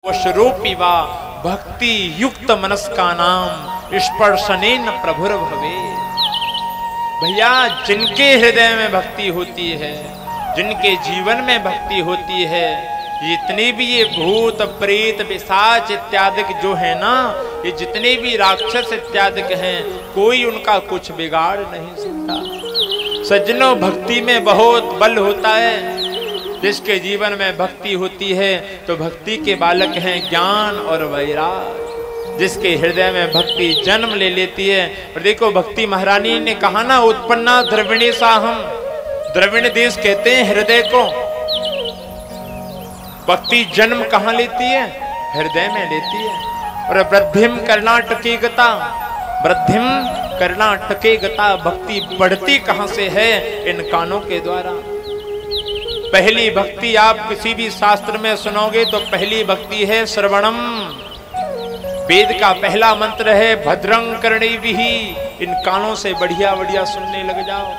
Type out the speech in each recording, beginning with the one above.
वशरूपी वा भक्ति युक्त मनस्का नाम स्पर्शनेन प्रभुर भवे। भैया जिनके हृदय में भक्ति होती है, जिनके जीवन में भक्ति होती है, जितने भी ये भूत प्रेत पिशाच इत्यादि जो है ना, ये जितने भी राक्षस इत्यादि हैं, कोई उनका कुछ बिगाड़ नहीं सकता। सज्जनों, भक्ति में बहुत बल होता है। जिसके जीवन में भक्ति होती है तो भक्ति के बालक हैं ज्ञान और वैराग। जिसके हृदय में भक्ति जन्म ले लेती है, और देखो भक्ति महारानी ने कहा ना, उत्पन्ना द्रविणी साहम, द्रविण देश कहते हैं हृदय को। भक्ति जन्म कहाँ लेती है? हृदय में लेती है। और वृद्धिम कर्णाटकी गता, वृद्धिम कर्णाटकी गता, भक्ति बढ़ती कहां से है? इन कानों के द्वारा। पहली भक्ति आप किसी भी शास्त्र में सुनोगे तो पहली भक्ति है श्रवणम। वेद का पहला मंत्र है भद्रं कर्णेभिः, इन कानों से बढ़िया बढ़िया सुनने लग जाओ।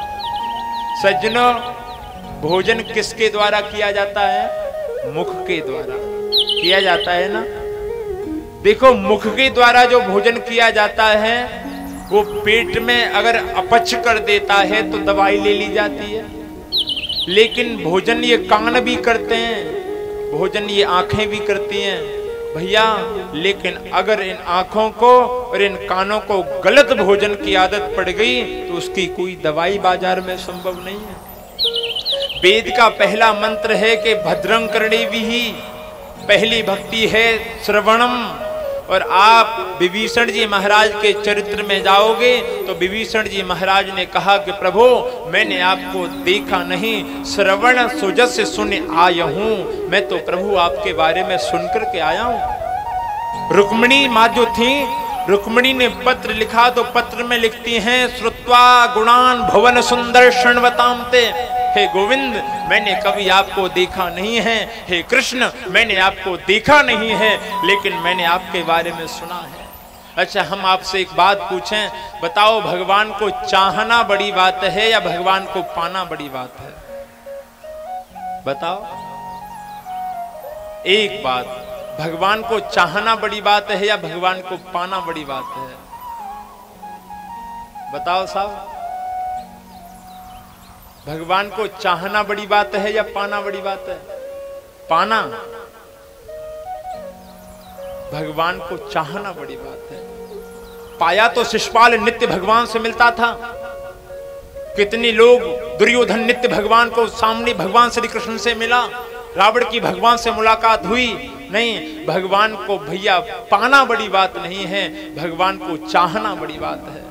सज्जनों, भोजन किसके द्वारा किया जाता है? मुख के द्वारा किया जाता है ना। देखो, मुख के द्वारा जो भोजन किया जाता है वो पेट में अगर अपच कर देता है तो दवाई ले ली जाती है। लेकिन भोजन ये कान भी करते हैं, भोजन ये आंखें भी करती हैं भैया। लेकिन अगर इन आंखों को और इन कानों को गलत भोजन की आदत पड़ गई तो उसकी कोई दवाई बाजार में संभव नहीं है। वेद का पहला मंत्र है कि भद्रं कर्णेभिः, पहली भक्ति है श्रवणम। और आप विभीषण जी महाराज के चरित्र में जाओगे तो विभीषण जी महाराज ने कहा कि प्रभु, मैंने आपको देखा नहीं, श्रवण सुजस सुन आया हूं। मैं तो प्रभु आपके बारे में सुनकर के आया हूं। रुक्मिणी माँ जो थी, रुक्मिणी ने पत्र लिखा तो पत्र में लिखती हैं श्रुत्वा गुणान भुवन सुंदर शृण्वताम ते। हे गोविंद, मैंने कभी आपको देखा नहीं है। हे कृष्ण, मैंने आपको देखा नहीं है, लेकिन मैंने आपके बारे में सुना है। अच्छा, हम आपसे एक बात पूछें, बताओ, भगवान को चाहना बड़ी बात है या भगवान को पाना बड़ी बात है? बताओ एक बात, भगवान को चाहना बड़ी बात है या भगवान को पाना बड़ी बात है? बताओ साहब, भगवान को चाहना बड़ी बात है या पाना बड़ी बात है? पाना। भगवान को चाहना बड़ी बात है। पाया तो शिशुपाल नित्य भगवान से मिलता था। कितने लोग, दुर्योधन नित्य भगवान को सामने भगवान श्री कृष्ण से मिला, रावण की भगवान से मुलाकात हुई नहीं। भगवान को भैया पाना बड़ी बात नहीं है, भगवान को चाहना बड़ी बात है।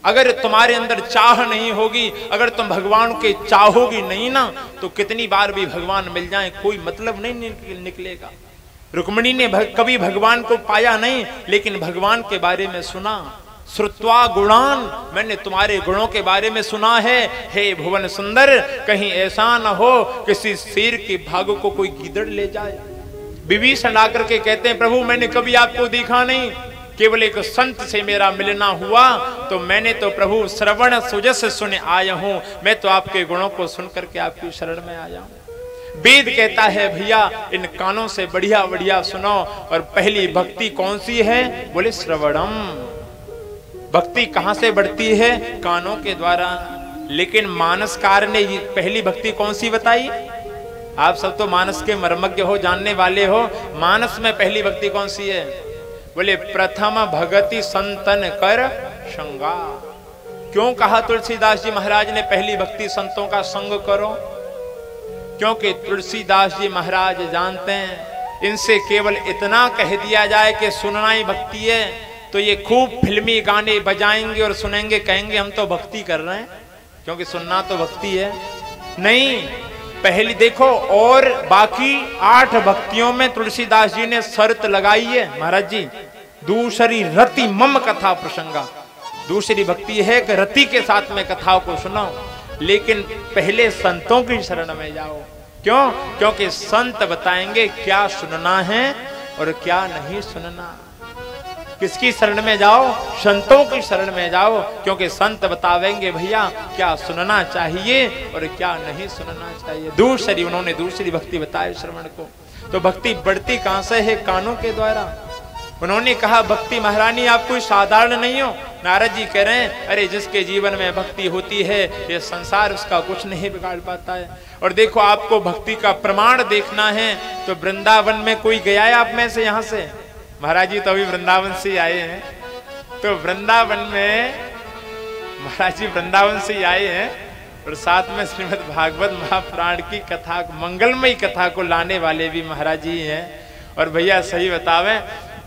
अगर तुम्हारे अंदर चाह नहीं होगी, अगर तुम भगवान के चाहोगी नहीं ना, तो कितनी बार भी भगवान मिल जाए कोई मतलब नहीं निकलेगा। रुक्मिणी ने कभी भगवान को पाया नहीं, लेकिन भगवान के बारे में सुना। श्रुत्वा गुणान, मैंने तुम्हारे गुणों के बारे में सुना है। हे भुवन सुंदर, कहीं ऐसा न हो किसी शेर के भाग को कोई गीदड़ ले जाए। विभीषण आकर के कहते हैं प्रभु, मैंने कभी आपको देखा नहीं, केवल एक संत से मेरा मिलना हुआ तो मैंने तो प्रभु श्रवण सुजस सुन आया हूं। मैं तो आपके गुणों को सुनकर के आपकी शरण में आया हूं। वेद कहता है भैया, इन कानों से बढ़िया बढ़िया सुनो। और पहली भक्ति कौन सी है? बोले श्रवणम। भक्ति कहां से बढ़ती है? कानों के द्वारा। लेकिन मानसकार ने पहली भक्ति कौन सी बताई? आप सब तो मानस के मर्मज्ञ हो, जानने वाले हो। मानस में पहली भक्ति कौन सी है? बोले प्रथम भगति संतन कर संगा। क्यों कहा तुलसीदास जी महाराज ने पहली भक्ति संतों का संग करो? क्योंकि तुलसीदास जी महाराज जानते हैं, इनसे केवल इतना कह दिया जाए कि सुनना ही भक्ति है तो ये खूब फिल्मी गाने बजाएंगे और सुनेंगे, कहेंगे हम तो भक्ति कर रहे हैं, क्योंकि सुनना तो भक्ति है। नहीं, पहली देखो, और बाकी 8 भक्तियों में तुलसीदास जी ने शर्त लगाई है महाराज जी, दूसरी रति मम कथा प्रसंगा। दूसरी भक्ति है कि रति के साथ में कथाओं को सुनो, लेकिन पहले संतों की शरण में जाओ। क्यों? क्योंकि संत बताएंगे क्या सुनना है और क्या नहीं सुनना। किसकी शरण में जाओ? संतों की शरण में जाओ, क्योंकि संत बतावेंगे भैया क्या सुनना चाहिए और क्या नहीं सुनना चाहिए। दूसरी, उन्होंने दूसरी भक्ति बताई श्रवण को। तो भक्ति बढ़ती कहां से है? कानों के द्वारा। उन्होंने कहा भक्ति महारानी आप कोई साधारण नहीं हो। नारद जी कह रहे हैं अरे जिसके जीवन में भक्ति होती है ये संसार उसका कुछ नहीं बिगाड़ पाता है। और देखो आपको भक्ति का प्रमाण देखना है तो वृंदावन में कोई गया है आप में से? यहाँ से महाराज जी तो अभी वृंदावन से आए हैं। तो वृंदावन में महाराज जी वृंदावन से आए हैं और साथ में श्रीमद् भागवत महापुराण की कथा, मंगलमयी कथा को लाने वाले भी महाराज जी हैं। और भैया सही बतावें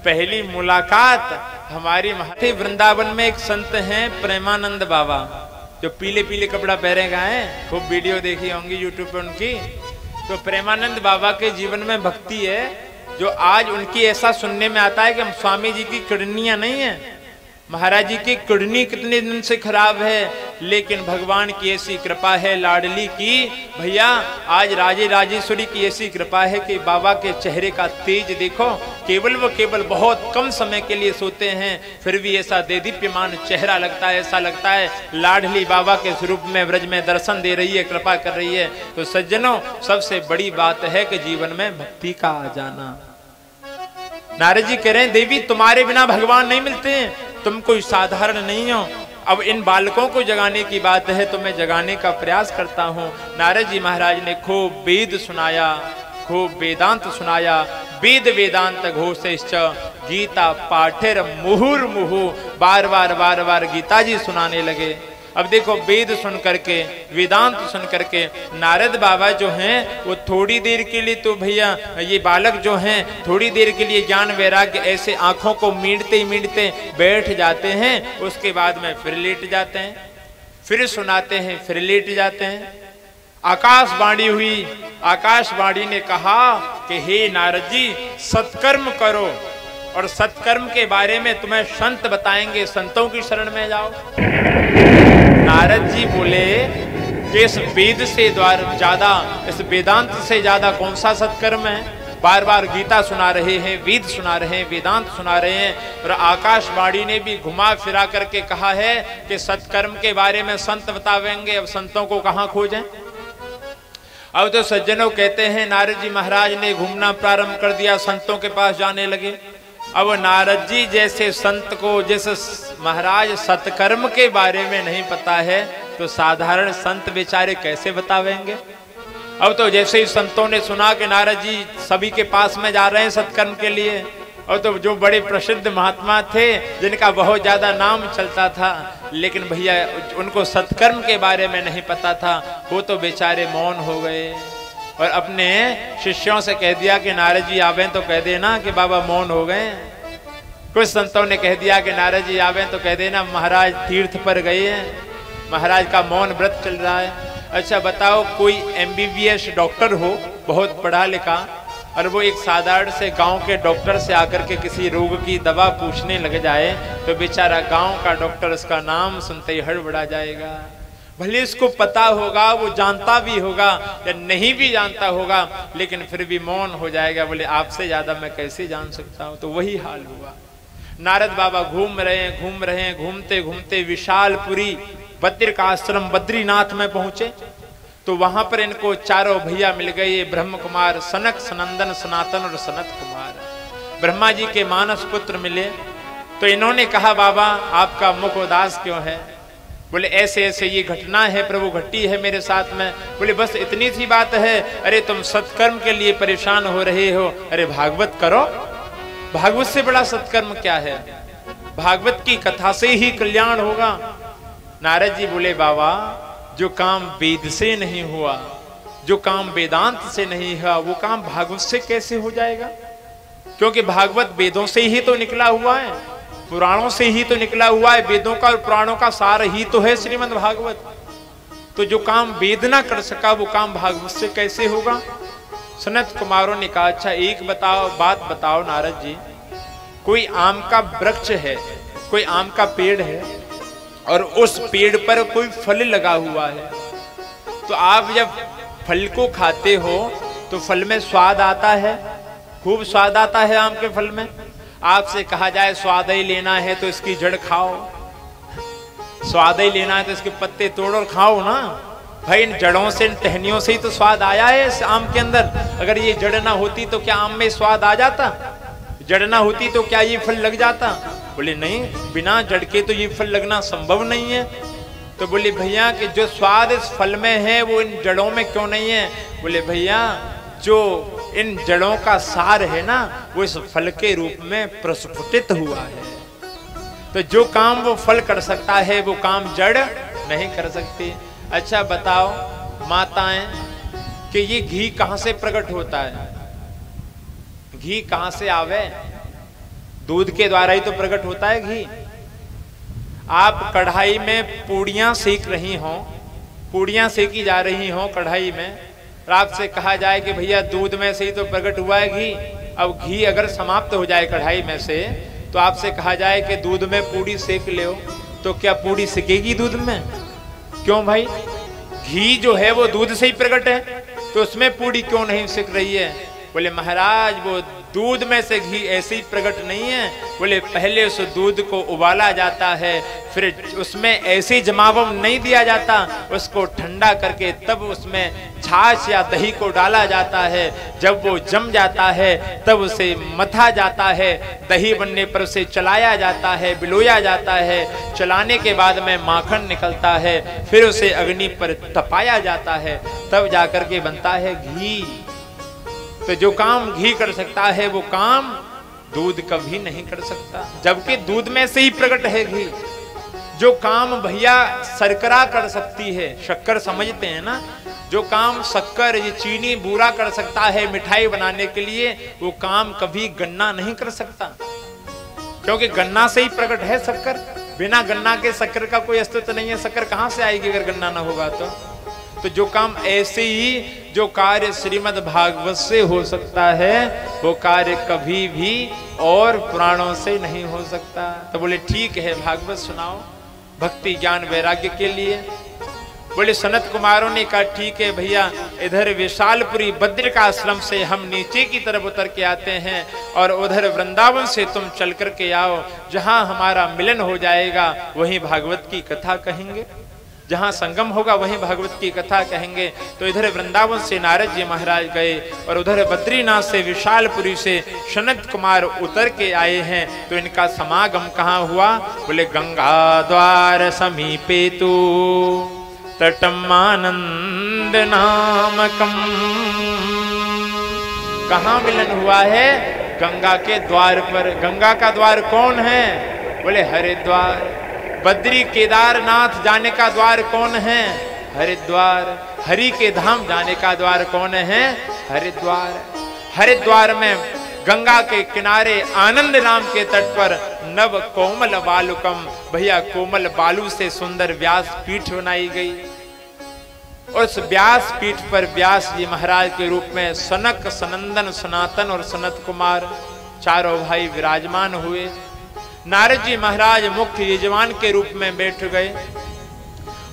पहली मुलाकात हमारी वृंदावन में एक संत हैं प्रेमानंद बाबा, जो पीले पीले कपड़ा पहने गए हैं, खूब वीडियो देखी होंगी यूट्यूब पे उनकी। तो प्रेमानंद बाबा के जीवन में भक्ति है जो आज उनकी ऐसा सुनने में आता है कि हम स्वामी जी की किडनियां नहीं है, महाराज जी की किडनी कितने दिन से खराब है, लेकिन भगवान की ऐसी कृपा है लाडली की भैया, आज राजे राजेश्वरी की ऐसी कृपा है कि बाबा के चेहरे का तेज देखो, केवल बहुत कम समय के लिए सोते हैं फिर भी ऐसा देदीप्यमान चेहरा लगता है, ऐसा लगता है लाडली बाबा के स्वरूप में ब्रज में दर्शन दे रही है, कृपा कर रही है। तो सज्जनों सबसे बड़ी बात है कि जीवन में भक्ति का आ जाना। नारद जी कह रहे हैं देवी तुम्हारे बिना भगवान नहीं मिलते हैं, तुम कोई साधारण नहीं हो। अब इन बालकों को जगाने की बात है तो मैं जगाने का प्रयास करता हूँ। नारद जी महाराज ने खूब वेद सुनाया, खूब वेदांत सुनाया। वेद वेदांत घोषश्च गीता पाठेर मुहुर्मुहु, बार बार गीता जी सुनाने लगे। अब देखो वेद सुन करके वेदांत सुन करके नारद बाबा जो हैं वो थोड़ी देर के लिए तो भैया ये बालक जो हैं थोड़ी देर के लिए ज्ञान वैराग्य ऐसे आंखों को मींड़ते बैठ जाते हैं, उसके बाद में फिर लेट जाते हैं, फिर सुनाते हैं, फिर लेट जाते हैं। आकाशवाणी हुई, आकाशवाणी ने कहा कि हे नारद जी सत्कर्म करो और सत्कर्म के बारे में तुम्हें संत बताएंगे, संतों की शरण में जाओ। नारद जी बोले कि इस वेद से ज्यादा, इस वेदांत से ज्यादा कौन सा सत्कर्म है? बार बार गीता सुना रहे हैं, वेद सुना रहे हैं, वेदांत सुना रहे हैं। और आकाशवाणी ने भी घुमा फिरा करके कहा है कि सत्कर्म के बारे में संत बतावेंगे। अब संतों को कहाँ खोजें? अब तो सज्जनों कहते हैं नारद जी महाराज ने घूमना प्रारंभ कर दिया, संतों के पास जाने लगे। अब नारद जी जैसे संत को, जैसे महाराज सत्कर्म के बारे में नहीं पता है तो साधारण संत बेचारे कैसे बतावेंगे? अब तो जैसे ही संतों ने सुना कि नारद जी सभी के पास में जा रहे हैं सत्कर्म के लिए, और तो जो बड़े प्रसिद्ध महात्मा थे जिनका बहुत ज्यादा नाम चलता था, लेकिन भैया उनको सत्कर्म के बारे में नहीं पता था, वो तो बेचारे मौन हो गए और अपने शिष्यों से कह दिया कि नारद जी आवे तो कह देना कि बाबा मौन हो गए। कुछ संतों ने कह दिया कि नारद जी आवे तो कह देना महाराज तीर्थ पर गए हैं, महाराज का मौन व्रत चल रहा है। अच्छा बताओ कोई MBBS डॉक्टर हो, बहुत पढ़ा लिखा, और वो एक साधारण से गांव के डॉक्टर से आकर के किसी रोग की दवा पूछने लग जाए तो बेचारा गांव का डॉक्टर उसका नाम सुनते ही हड़बड़ा जाएगा। भले इसको पता होगा, वो जानता भी होगा या नहीं भी जानता होगा, लेकिन फिर भी मौन हो जाएगा, बोले आपसे ज्यादा मैं कैसे जान सकता हूं। तो वही हाल हुआ। नारद बाबा घूम रहे हैं, घूमते घूमते विशालपुरी बद्र का आश्रम बद्रीनाथ में पहुंचे तो वहां पर इनको चारों भैया मिल गए, ब्रह्म कुमार, सनक, सनंदन, सनातन और सनत कुमार। ब्रह्मा जी के मानस पुत्र मिले तो इन्होंने कहा बाबा आपका मुख उदास क्यों है? बोले ऐसे ऐसे ये घटना है प्रभु, घटी है मेरे साथ में। बोले बस इतनी सी बात है? अरे तुम सत्कर्म के लिए परेशान हो रहे हो, अरे भागवत करो, भागवत से बड़ा सत्कर्म क्या है? भागवत की कथा से ही कल्याण होगा। नारद जी बोले बाबा जो काम वेद से नहीं हुआ, जो काम वेदांत से नहीं हुआ, वो काम भागवत से कैसे हो जाएगा? क्योंकि भागवत वेदों से ही तो निकला हुआ है, पुराणों से ही तो निकला हुआ है, वेदों का और पुराणों का सार ही तो है श्रीमद् भागवत। तो जो काम वेद ना कर सका वो काम भागवत से कैसे होगा? सनत कुमारों ने कहा अच्छा एक बात बताओ नारद जी, कोई आम का वृक्ष है, कोई आम का पेड़ है और उस पेड़ पर कोई फल लगा हुआ है, तो आप जब फल को खाते हो तो फल में स्वाद आता है, खूब स्वाद आता है आम के फल में। आपसे कहा जाए स्वाद ही लेना है तो इसकी जड़ खाओ, स्वाद ही लेना है तो इसके पत्ते तोड़ो और खाओ ना, भाई इन जड़ों से, इन टहनियों से ही तो स्वाद आया है इस आम के अंदर। अगर ये जड़ ना होती तो क्या आम में स्वाद आ जाता? जड़ ना होती तो क्या ये फल लग जाता? बोले नहीं, बिना जड़ के तो ये फल लगना संभव नहीं है। तो बोले भैया कि जो स्वाद इस फल में है वो इन जड़ों में क्यों नहीं है? बोले भैया जो इन जड़ों का सार है ना वो इस फल के रूप में प्रस्फुटित हुआ है। तो जो काम वो फल कर सकता है वो काम जड़ नहीं कर सकती। अच्छा बताओ माताएं कि ये घी कहां से प्रकट होता है? घी कहां से आवे? दूध के द्वारा ही तो प्रकट होता है घी। आप कढ़ाई में पूड़ियां सेक रही हो, पूड़ियां सेकी जा रही हो कढ़ाई में, और आपसे कहा जाए कि भैया दूध में से ही तो प्रकट हुआ है घी। अब घी अगर समाप्त हो जाए कढ़ाई में से तो आपसे कहा जाए कि दूध में पूड़ी सेक ले, तो क्या पूड़ी सिकेगी दूध में? क्यों भाई? घी जो है वो दूध से ही प्रकट है, तो उसमें पूड़ी क्यों नहीं सिक रही है? बोले महाराज वो दूध में से घी ऐसे ही प्रकट नहीं है। बोले पहले उस दूध को उबाला जाता है, फिर उसमें ऐसे जमावम नहीं दिया जाता, उसको ठंडा करके तब उसमें छाछ या दही को डाला जाता है। जब वो जम जाता है तब उसे मथा जाता है, दही बनने पर उसे चलाया जाता है, बिलोया जाता है। चलाने के बाद में माखन निकलता है, फिर उसे अग्नि पर तपाया जाता है, तब जाकर के बनता है घी। तो जो काम घी कर सकता है वो काम दूध कभी नहीं कर सकता, जबकि दूध में से ही प्रकट है घी। जो काम भैया शर्करा कर सकती है, शक्कर समझते हैं ना, जो काम शक्कर ये चीनी बूरा कर सकता है मिठाई बनाने के लिए, वो काम कभी गन्ना नहीं कर सकता, क्योंकि गन्ना से ही प्रकट है शक्कर। बिना गन्ना के शक्कर का कोई अस्तित्व नहीं है। शक्कर कहां से आएगी अगर गन्ना ना होगा तो जो काम ऐसे ही जो कार्य श्रीमद् भागवत से हो सकता है वो कार्य कभी भी और पुराणों से नहीं हो सकता। तो बोले ठीक है भागवत सुनाओ भक्ति ज्ञान वैराग्य के लिए। बोले सनत कुमारों ने कहा ठीक है भैया, इधर विशालपुरी बद्र का आश्रम से हम नीचे की तरफ उतर के आते हैं और उधर वृंदावन से तुम चल कर के आओ, जहां हमारा मिलन हो जाएगा वहीं भागवत की कथा कहेंगे, जहां संगम होगा वहीं भागवत की कथा कहेंगे। तो इधर वृंदावन से नारद जी महाराज गए और उधर बद्रीनाथ से विशालपुरी से सनत कुमार उतर के आए हैं। तो इनका समागम कहाँ हुआ? बोले गंगा द्वार समीपे तू तटमानंद नामकम। कहाँ मिलन हुआ है? गंगा के द्वार पर। गंगा का द्वार कौन है? बोले हरिद्वार। बद्री केदारनाथ जाने का द्वार कौन है? हरिद्वार। हरि के धाम जाने का द्वार कौन है? हरिद्वार। हरिद्वार में गंगा के किनारे आनंद नाम के तट पर नव कोमल बालुकम, भैया कोमल बालू से सुंदर व्यास पीठ बनाई गई। और उस व्यास पीठ पर व्यास जी महाराज के रूप में सनक, सनंदन, सनातन और सनत कुमार चारों भाई विराजमान हुए। नारद जी महाराज मुख्य यजमान के रूप में बैठ गए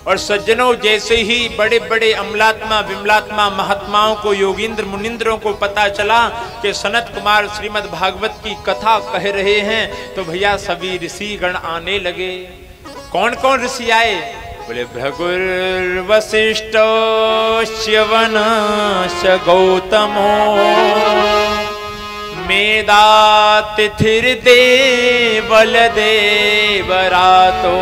और सज्जनों जैसे ही बड़े बड़े अमलात्मा विमलात्मा महात्माओं को, योगींद्र मुनिंद्रों को पता चला कि सनत कुमार श्रीमद् भागवत की कथा कह रहे हैं, तो भैया सभी ऋषि गण आने लगे। कौन कौन ऋषि आए? बोले भृगुर वशिष्ठो च्यवनश्च गौतमो मेधातिथिर्देवलदेवरातो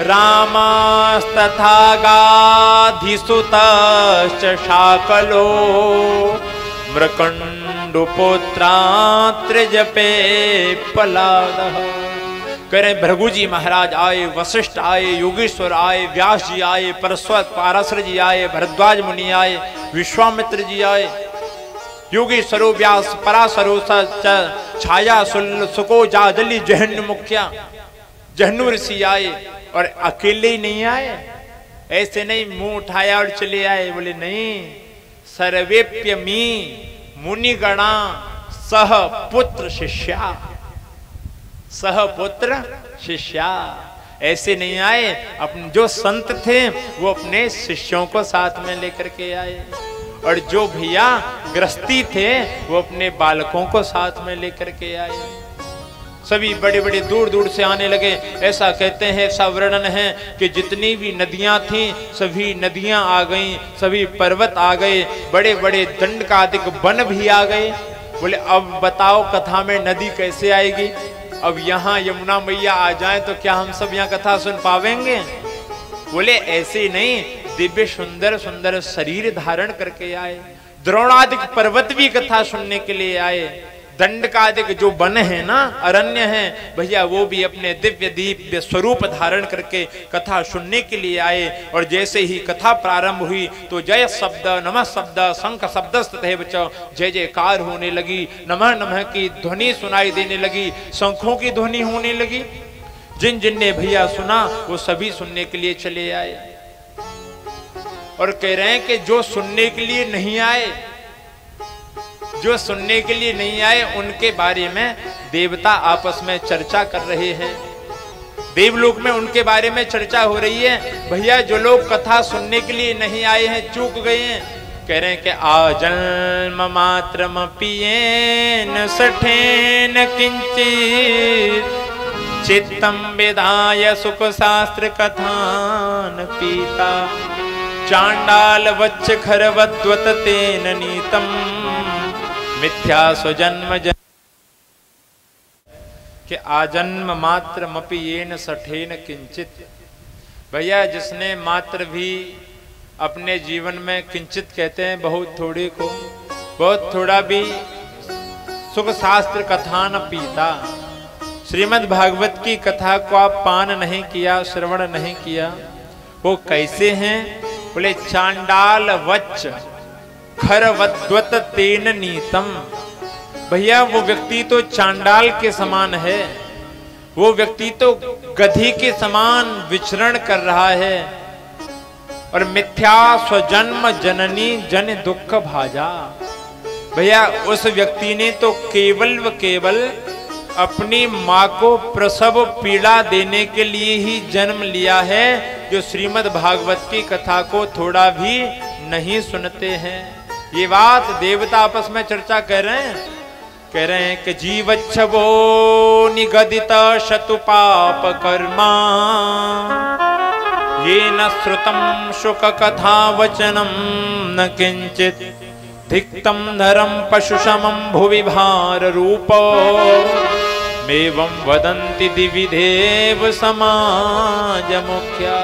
रामास्तथा गाधिसुतश्च शाकलो मृकण्डुपुत्रात्रिजपे पलादः। कह रहे भृगु जी महाराज आए, वशिष्ठ आए, योगेश्वर आए, व्यास जी आए, परस्वत पाराशर जी आए, भरद्वाज मुनि आए, विश्वामित्र जी आए, योगेश्वरो व्यास पराशरो छाया सुको जाजली जहन्नु मुख्या, जहन्नु ऋषि आए। और अकेले ही नहीं आए, ऐसे नहीं मुंह उठाया और चले आए। बोले नहीं, सर्वेप्यमी मुनिगणा सह पुत्र शिष्या, सह पुत्र शिष्या। ऐसे नहीं आए, अपने जो संत थे वो अपने शिष्यों को साथ में लेकर के आए, और जो भैया गृहस्थी थे वो अपने बालकों को साथ में लेकर के आए। सभी बड़े बड़े दूर दूर से आने लगे। ऐसा कहते हैं, ऐसा वर्णन है कि जितनी भी नदियां थीं सभी नदियां आ गईं, सभी पर्वत आ गए, बड़े बड़े दंडकादिक वन भी आ गए। बोले अब बताओ कथा में नदी कैसे आएगी? अब यहाँ यमुना मैया आ जाए तो क्या हम सब यहाँ कथा सुन पावेंगे? बोले ऐसे नहीं, दिव्य सुंदर सुंदर शरीर धारण करके आए। द्रोणादिक पर्वत भी कथा सुनने के लिए आए। दंडकादिक जो वन है ना, अरण्य है भैया, वो भी अपने दिव्य दिव्य स्वरूप धारण करके कथा सुनने के लिए आए। और जैसे ही कथा प्रारंभ हुई तो जय शब्द, नमः शब्द, शंख शब्द तथैव च, जय जयकार होने लगी, नमः नमः की ध्वनि सुनाई देने लगी, शंखों की ध्वनि होने लगी। जिन जिन ने भैया सुना वो सभी सुनने के लिए चले आए। और कह रहे हैं कि जो सुनने के लिए नहीं आए, जो सुनने के लिए नहीं आए, उनके बारे में देवता आपस में चर्चा कर रहे हैं। देवलोक में उनके बारे में चर्चा हो रही है। भैया जो लोग कथा सुनने के लिए नहीं आए हैं, चूक गए हैं, कह रहे हैं कि आजन्म मात्रम पियेन सठेन किंचित चित्तम विधाय सुख शास्त्र कथान पीता चांडाल वच्च खरवत्वत तेन नीतम मिथ्या स्वजन्म जन के आजन्म मात्र मपि येन सठेन किंचित। भैया जिसने मात्र भी अपने जीवन में किंचित कहते हैं बहुत थोड़े को, बहुत थोड़ा भी सुख शास्त्र कथा न पीता, श्रीमद् भागवत की कथा को आप पान नहीं किया, श्रवण नहीं किया, वो कैसे हैं? बोले चांडाल वच्च खरवद्वत तेन नीतम। भैया वो व्यक्ति तो चांडाल के समान है, वो व्यक्ति तो गधी के समान विचरण कर रहा है। और मिथ्या स्वजन्म जननी जन दुख भाजा। भैया उस व्यक्ति ने तो केवल व केवल अपनी माँ को प्रसव पीड़ा देने के लिए ही जन्म लिया है, जो श्रीमद् भागवत की कथा को थोड़ा भी नहीं सुनते हैं। ये बात देवता आपस में चर्चा कर रहे हैं। कह रहे हैं कि जीवच्छवो निगदित शतु पाप कर्मा ये न श्रुतम शुक कथा वचनम न किंचित धिक्तम नरम पशुषमं भुवि भार रूपो एवं वदंति दिविदेव समाज मुख्या।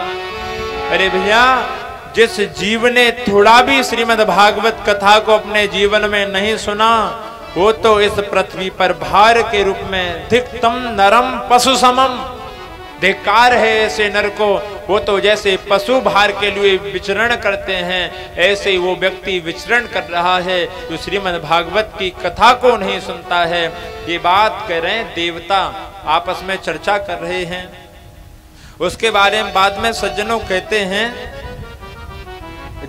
अरे भैया जिस जीव ने थोड़ा भी श्रीमद् भागवत कथा को अपने जीवन में नहीं सुना, वो तो इस पृथ्वी पर भार के रूप में धिक्तम नरम पशु समम, धिक्कार है ऐसे नर को। वो तो जैसे पशु भार के लिए विचरण करते हैं, ऐसे ही वो व्यक्ति विचरण कर रहा है जो श्रीमद् भागवत की कथा को नहीं सुनता है। ये बात कह रहे हैं, देवता आपस में चर्चा कर रहे हैं। उसके बारे में बाद में सज्जनों कहते हैं,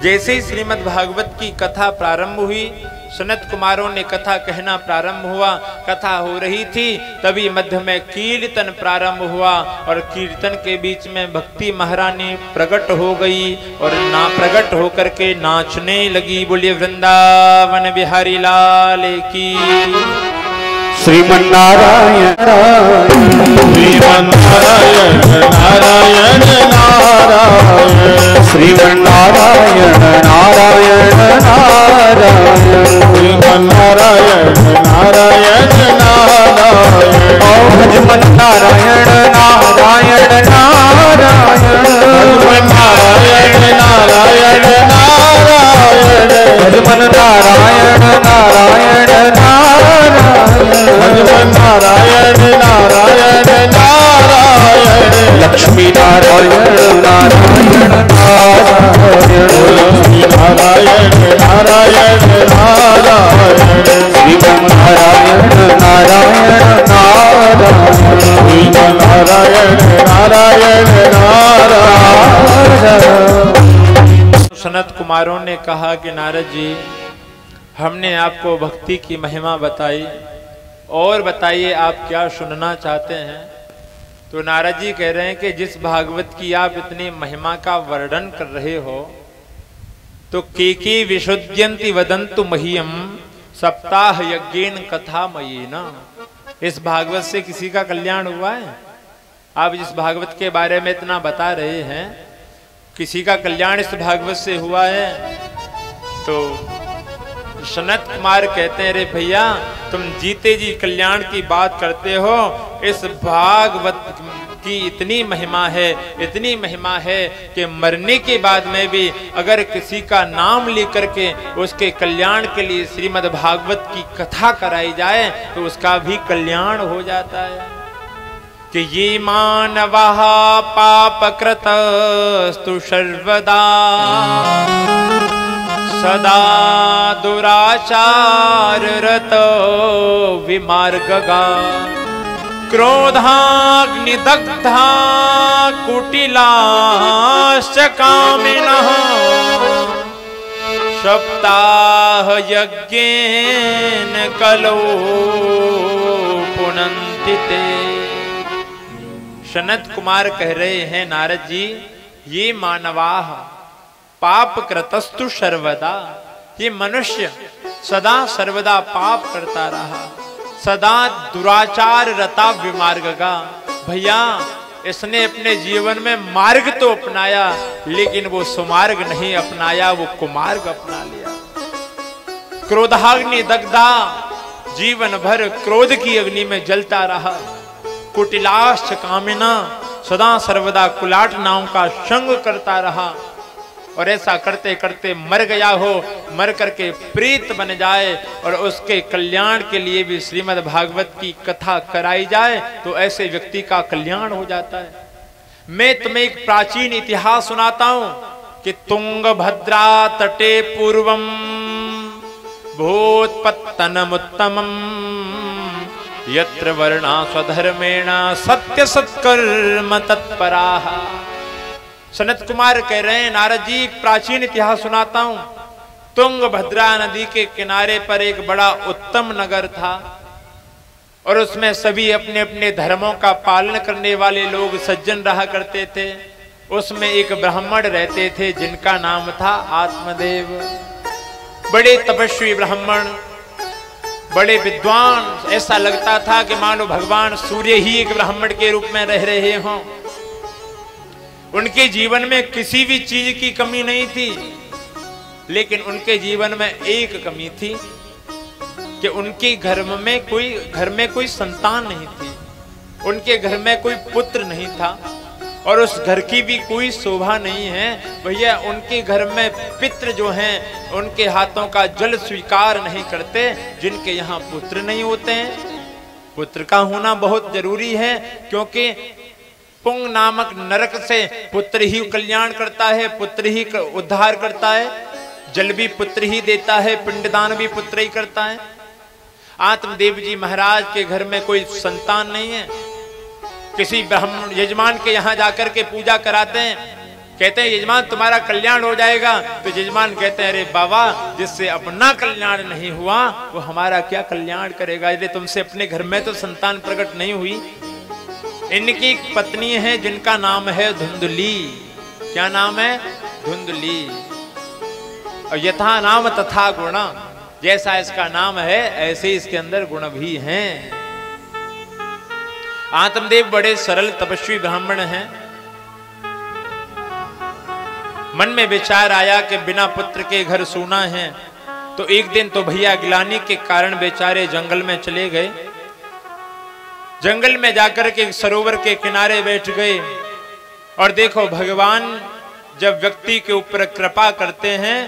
जैसे ही श्रीमद् भागवत की कथा प्रारंभ हुई, सनत कुमारों ने कथा कहना प्रारंभ हुआ, कथा हो रही थी, तभी मध्य में कीर्तन प्रारंभ हुआ और कीर्तन के बीच में भक्ति महारानी प्रकट हो गई और ना प्रकट होकर के नाचने लगी। बोलिए वृंदावन बिहारी लाल की। श्रीमन्नारायण श्रीमन्नारायण नारायण नारायण श्रीमन्नारायण नारायण नारायण श्रीमन्नारायण नारायण नारायण भजमन्नारायण नारायण नारायण भजमन्नारायण नारायण नारायण भजमन्नारायण नारायण नारायण नारायण नारायण लक्ष्मी नारायण नारायण नारायण लक्ष्मी नारायण नारायण नारायण श्रीमन्नारायण नारायण नारायण श्रीमन्नारायण नारायण नारायण। सनत कुमारों ने कहा कि नारद जी, हमने आपको भक्ति की महिमा बताई और बताइए आप क्या सुनना चाहते हैं। तो नारद जी कह रहे हैं कि जिस भागवत की आप इतनी महिमा का वर्णन कर रहे हो, तो के विशुद्ध्यन्ति वदन्तु मह्यम सप्ताह यज्ञेन कथा मयेन। इस भागवत से किसी का कल्याण हुआ है? आप जिस भागवत के बारे में इतना बता रहे हैं, किसी का कल्याण इस भागवत से हुआ है? तो सनत कुमार कहते हैं, अरे भैया तुम जीते जी कल्याण की बात करते हो। इस भागवत की इतनी महिमा है कि मरने के बाद में भी अगर किसी का नाम लेकर के उसके कल्याण के लिए श्रीमद् भागवत की कथा कराई जाए तो उसका भी कल्याण हो जाता है। कि ये मानवः पापकृतस्तु सर्वदा सदा दुराचार रतो विमार्गगा क्रोधाग्निदग्धा कुटिलाश्च कामिनः सप्ताह यज्ञेन कलो पुनन्ति ते। सनत कुमार कह रहे हैं, नारद जी, ये मानवाः पाप कृतस्तु सर्वदा, ये मनुष्य सदा सर्वदा पाप करता रहा, सदा दुराचार रता विमार्गगा। भैया इसने अपने जीवन में मार्ग तो अपनाया लेकिन वो सुमार्ग नहीं अपनाया, वो कुमार्ग अपना लिया। क्रोधाग्नि दग्धा, जीवन भर क्रोध की अग्नि में जलता रहा। कुटिलाश्च कामिना, सदा सर्वदा कुलाट नाम का संग करता रहा और ऐसा करते करते मर गया हो, मर करके प्रेत बन जाए और उसके कल्याण के लिए भी श्रीमद् भागवत की कथा कराई जाए तो ऐसे व्यक्ति का कल्याण हो जाता है। मैं तुम्हें एक प्राचीन इतिहास सुनाता हूं कि तुंगभद्रा तटे पूर्वम भूतपत्तनमुत्तमम यत्र वर्णा स्वधर्मेण सत्य सत्कर्म तत्पराः। सनत कुमार कह रहे हैं, नारद जी प्राचीन इतिहास सुनाता हूं। तुंगभद्रा नदी के किनारे पर एक बड़ा उत्तम नगर था और उसमें सभी अपने अपने धर्मों का पालन करने वाले लोग सज्जन रहा करते थे। उसमें एक ब्राह्मण रहते थे जिनका नाम था आत्मदेव। बड़े तपस्वी ब्राह्मण, बड़े विद्वान। ऐसा लगता था कि मानो भगवान सूर्य ही एक ब्राह्मण के रूप में रह रहे हों। उनके जीवन में किसी भी चीज की कमी नहीं थी, लेकिन उनके जीवन में एक कमी थी कि उनके घर में कोई संतान नहीं थी, उनके घर में कोई पुत्र नहीं था और उस घर की भी कोई शोभा नहीं है। भैया उनके घर में पितृ जो हैं उनके हाथों का जल स्वीकार नहीं करते, जिनके यहाँ पुत्र नहीं होते हैं। पुत्र का होना बहुत जरूरी है क्योंकि पुंग नामक नरक से पुत्र ही कल्याण करता है, पुत्र ही उद्धार करता है। जल भी पुत्र ही देता है, पिंडदान भी पुत्र ही करता है। आत्मदेव जी महाराज के घर में कोई संतान नहीं है। किसी ब्राह्मण यजमान के यहाँ जाकर के पूजा कराते हैं, कहते हैं यजमान तुम्हारा कल्याण हो जाएगा, तो यजमान कहते हैं अरे बाबा जिससे अपना कल्याण नहीं हुआ वो हमारा क्या कल्याण करेगा। यदि तुमसे अपने घर में तो संतान प्रकट नहीं हुई। इनकी एक पत्नी है जिनका नाम है धुंधली। क्या नाम है? धुंधली। और यथा नाम तथा गुण, जैसा इसका नाम है ऐसे इसके अंदर गुण भी हैं। आत्मदेव बड़े सरल तपस्वी ब्राह्मण हैं। मन में विचार आया कि बिना पुत्र के घर सूना है, तो एक दिन तो भैया गिलानी के कारण बेचारे जंगल में चले गए। जंगल में जाकर के सरोवर के किनारे बैठ गए और देखो भगवान जब व्यक्ति के ऊपर कृपा करते हैं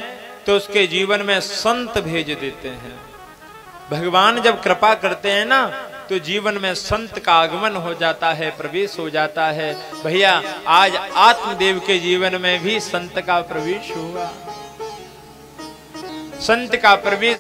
तो उसके जीवन में संत भेज देते हैं। भगवान जब कृपा करते हैं ना तो जीवन में संत का आगमन हो जाता है, प्रवेश हो जाता है। भैया आज आत्मदेव के जीवन में भी संत का प्रवेश हुआ। संत का प्रवेश